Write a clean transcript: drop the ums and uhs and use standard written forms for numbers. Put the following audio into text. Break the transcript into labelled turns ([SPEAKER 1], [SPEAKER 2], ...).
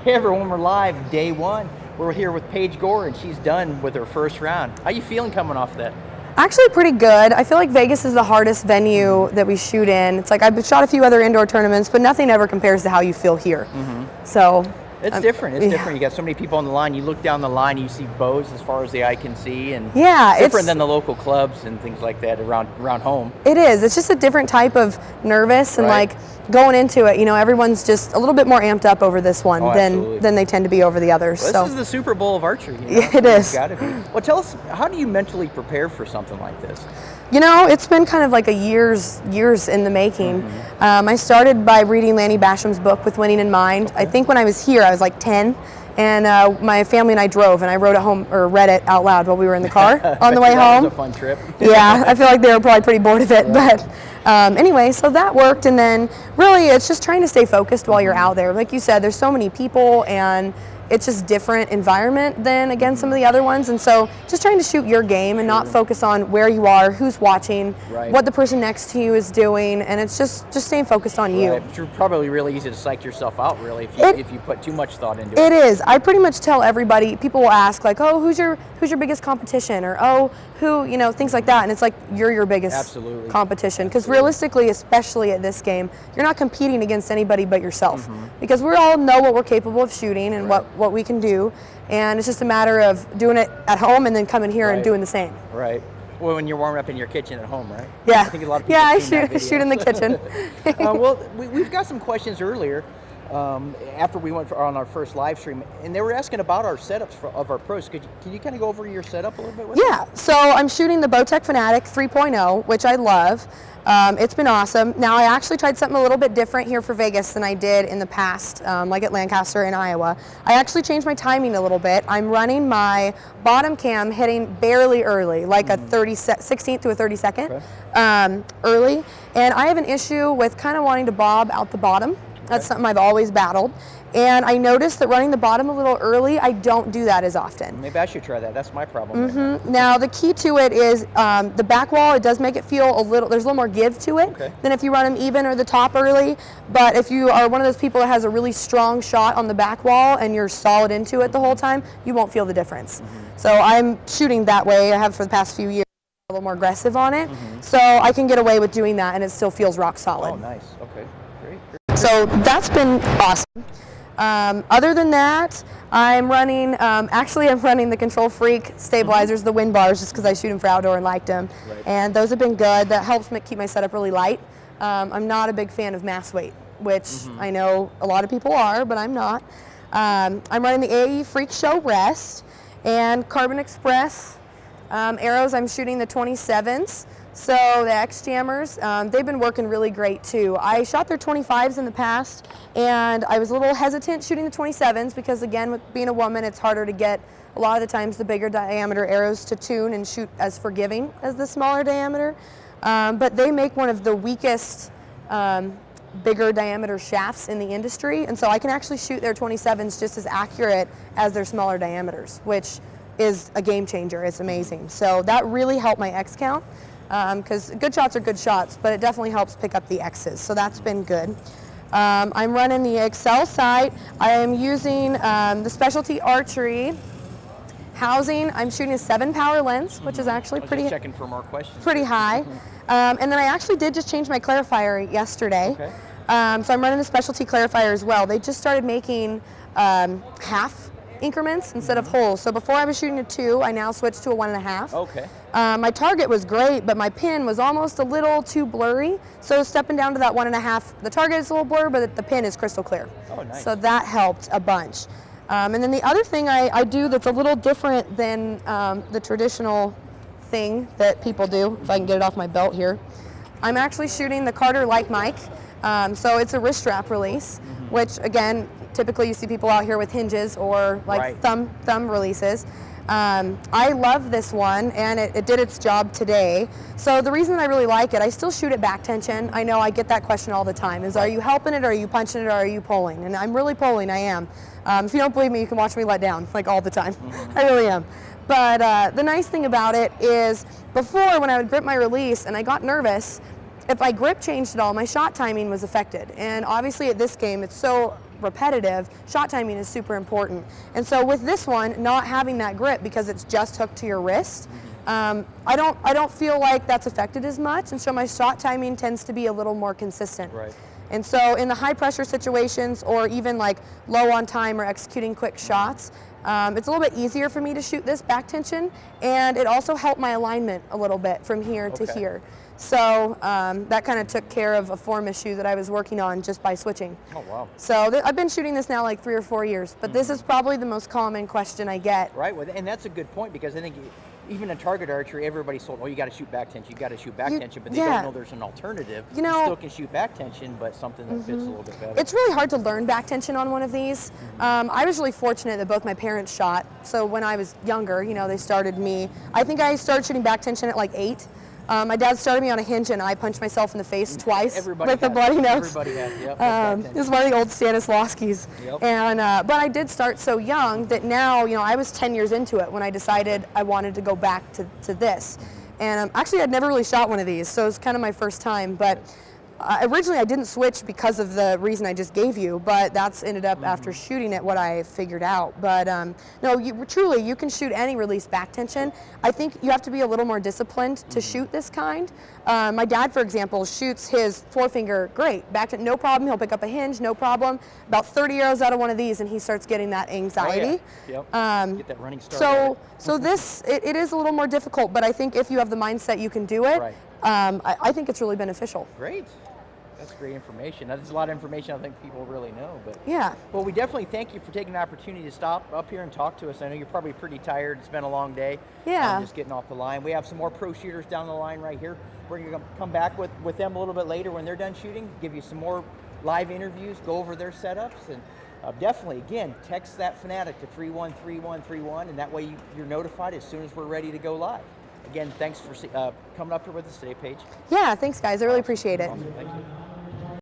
[SPEAKER 1] Hey everyone, we're live, day one. We're here with Paige Gore, and she's done with her first round. How you feeling coming off that?
[SPEAKER 2] Actually pretty good. I feel like Vegas is the hardest venue that we shoot in. It's like I've shot a few other indoor tournaments, but nothing ever compares to how you feel here. So
[SPEAKER 1] It's different. It's different. You got so many people on the line. You look down the line, you see bows as far as the eye can see, and
[SPEAKER 2] yeah,
[SPEAKER 1] it's different than the local clubs and things like that around home.
[SPEAKER 2] It is. It's just a different type of nervous, and
[SPEAKER 1] Right.
[SPEAKER 2] like going into it, you know, everyone's just a little bit more amped up over this one than they tend to be over the others.
[SPEAKER 1] Well,
[SPEAKER 2] so
[SPEAKER 1] this is the Super Bowl of archery. You know?
[SPEAKER 2] It is.
[SPEAKER 1] It's got to be. Well, tell us, how do you mentally prepare for something like this?
[SPEAKER 2] You know, it's been kind of like a years in the making. I started by reading Lanny Basham's book, With Winning in Mind. I think when I was here, I was like 10, and my family and I drove, and I wrote it home or read it out loud while we were in the car on the way home.
[SPEAKER 1] That was a fun trip.
[SPEAKER 2] Yeah, I feel like they were probably pretty bored of it, but anyway, so that worked, and then really it's just trying to stay focused while you're out there. Like you said, there's so many people, and it's just different environment than, again, some of the other ones. And so just trying to shoot your game and not focus on where you are, who's watching, what the person next to you is doing, and it's just staying focused on you.
[SPEAKER 1] It's probably really easy to psych yourself out, really, if you put too much thought into it.
[SPEAKER 2] It is. I pretty much tell everybody, people will ask, like, oh, who's your biggest competition? Or, oh, who, you know, things like that. And it's like, you're your biggest competition. Because realistically, especially at this game, you're not competing against anybody but yourself. Because we all know what we're capable of shooting and what we can do. And it's just a matter of doing it at home and then coming here and doing the same.
[SPEAKER 1] Right. Well, when you're warming up in your kitchen at home, right?
[SPEAKER 2] Yeah.
[SPEAKER 1] I think a lot of people
[SPEAKER 2] I shoot in the kitchen.
[SPEAKER 1] Well, we've got some questions earlier after we went on our first live stream, and they were asking about our setups of our pros. Can you kind of go over your setup a little bit with us?
[SPEAKER 2] So I'm shooting the Bowtech Fanatic 3.0, which I love. It's been awesome. Now, I actually tried something a little bit different here for Vegas than I did in the past, like at Lancaster in Iowa. I actually changed my timing a little bit. I'm running my bottom cam hitting barely early, like a 16th to a 32nd early. And I have an issue with kind of wanting to bob out the bottom. That's something I've always battled. And I noticed that running the bottom a little early, I don't do that as often.
[SPEAKER 1] Maybe I should try that. That's my problem.
[SPEAKER 2] Now, the key to it is the back wall. It does make it feel there's a little more give to it than if you run them even or the top early. But if you are one of those people that has a really strong shot on the back wall and you're solid into it the whole time, you won't feel the difference. So I'm shooting that way. I have for the past few years. A little more aggressive on it. So I can get away with doing that and it still feels rock solid.
[SPEAKER 1] Oh, nice. Okay. Great.
[SPEAKER 2] So that's been awesome. Other than that, I'm running the Control Freak stabilizers, the wind bars, just because I shoot them for outdoor and liked them. And those have been good. That helps me keep my setup really light. I'm not a big fan of mass weight, which I know a lot of people are, but I'm not. I'm running the AE Freak Show Rest and Carbon Express arrows. I'm shooting the 27s. So the X-Jammers, they've been working really great too. I shot their 25s in the past, and I was a little hesitant shooting the 27s because, again, with being a woman, it's harder to get a lot of the times the bigger diameter arrows to tune and shoot as forgiving as the smaller diameter. But they make one of the weakest bigger diameter shafts in the industry, and so I can actually shoot their 27s just as accurate as their smaller diameters, which is a game changer. It's amazing. So that really helped my X count. Because good shots are good shots, but it definitely helps pick up the X's, so that's been good. I'm running the Excel sight. I am using the Specialty Archery housing. I'm shooting a 7-power lens, which is actually
[SPEAKER 1] pretty checking for more questions.
[SPEAKER 2] Pretty high. And then I actually did just change my clarifier yesterday. So I'm running the Specialty clarifier as well. They just started making half increments instead of whole. So before I was shooting a 2, I now switched to a 1.5. My target was great, but my pin was almost a little too blurry. So stepping down to that 1.5, the target is a little blurry, but the pin is crystal clear.
[SPEAKER 1] Oh, nice.
[SPEAKER 2] So that helped a bunch. And then the other thing I do that's a little different than the traditional thing that people do, if I can get it off my belt here, I'm actually shooting the Carter Light Mic. So it's a wrist strap release, which again, typically you see people out here with hinges or like thumb releases. I love this one, and it did its job today. So the reason I really like it, I still shoot at back tension. I know I get that question all the time, is are you helping it, or are you punching it, or are you pulling? And I'm really pulling, I am. If you don't believe me, you can watch me let down, like all the time. I really am. But the nice thing about it is, before when I would grip my release and I got nervous, if I grip changed at all, my shot timing was affected. And obviously at this game, it's so repetitive, shot timing is super important. And so with this one, not having that grip because it's just hooked to your wrist, I don't feel like that's affected as much, and so my shot timing tends to be a little more consistent.
[SPEAKER 1] Right.
[SPEAKER 2] And so in the high pressure situations, or even like low on time or executing quick shots, it's a little bit easier for me to shoot this back tension, and it also helped my alignment a little bit from here to here. So that kind of took care of a form issue that I was working on just by switching.
[SPEAKER 1] Oh, wow.
[SPEAKER 2] So I've been shooting this now like 3 or 4 years, but this is probably the most common question I get.
[SPEAKER 1] Right, well, and that's a good point, because I think even in target archery, everybody's told, oh, you got to shoot back tension, you got to shoot back tension, but they don't know there's an alternative. You still can shoot back tension, but something that fits a little bit better.
[SPEAKER 2] It's really hard to learn back tension on one of these. I was really fortunate that both my parents shot, so when I was younger, they started me. I think I started shooting back tension at like 8. My dad started me on a hinge, and I punched myself in the face twice with a bloody nose.
[SPEAKER 1] Everybody has, yep.
[SPEAKER 2] This is one of the old Stanislavskis.
[SPEAKER 1] Yep.
[SPEAKER 2] And but I did start so young that now, I was 10 years into it when I decided I wanted to go back to this. And actually, I'd never really shot one of these, so it was kind of my first time. But originally, I didn't switch because of the reason I just gave you, but that's ended up after shooting it what I figured out. But no, truly, you can shoot any release back tension. I think you have to be a little more disciplined to shoot this kind. My dad, for example, shoots his forefinger great. Back no problem. He'll pick up a hinge, no problem. About 30 arrows out of one of these, and he starts getting that anxiety.
[SPEAKER 1] Oh, yeah. Yep. Get that running start.
[SPEAKER 2] So this, it is a little more difficult, but I think if you have the mindset, you can do it.
[SPEAKER 1] Right.
[SPEAKER 2] I think it's really beneficial.
[SPEAKER 1] Great. That's great information. That's a lot of information I don't think people really know. But
[SPEAKER 2] yeah.
[SPEAKER 1] Well, we definitely thank you for taking the opportunity to stop up here and talk to us. I know you're probably pretty tired. It's been a long day.
[SPEAKER 2] Yeah.
[SPEAKER 1] Just getting off the line. We have some more pro shooters down the line right here. We're going to come back with them a little bit later when they're done shooting, give you some more live interviews, go over their setups, and definitely, again, text that Fanatic to 313131, and that way you're notified as soon as we're ready to go live. Again, thanks for coming up here with us today, Paige.
[SPEAKER 2] Yeah, thanks, guys. I really appreciate it.
[SPEAKER 1] Awesome. Thank you.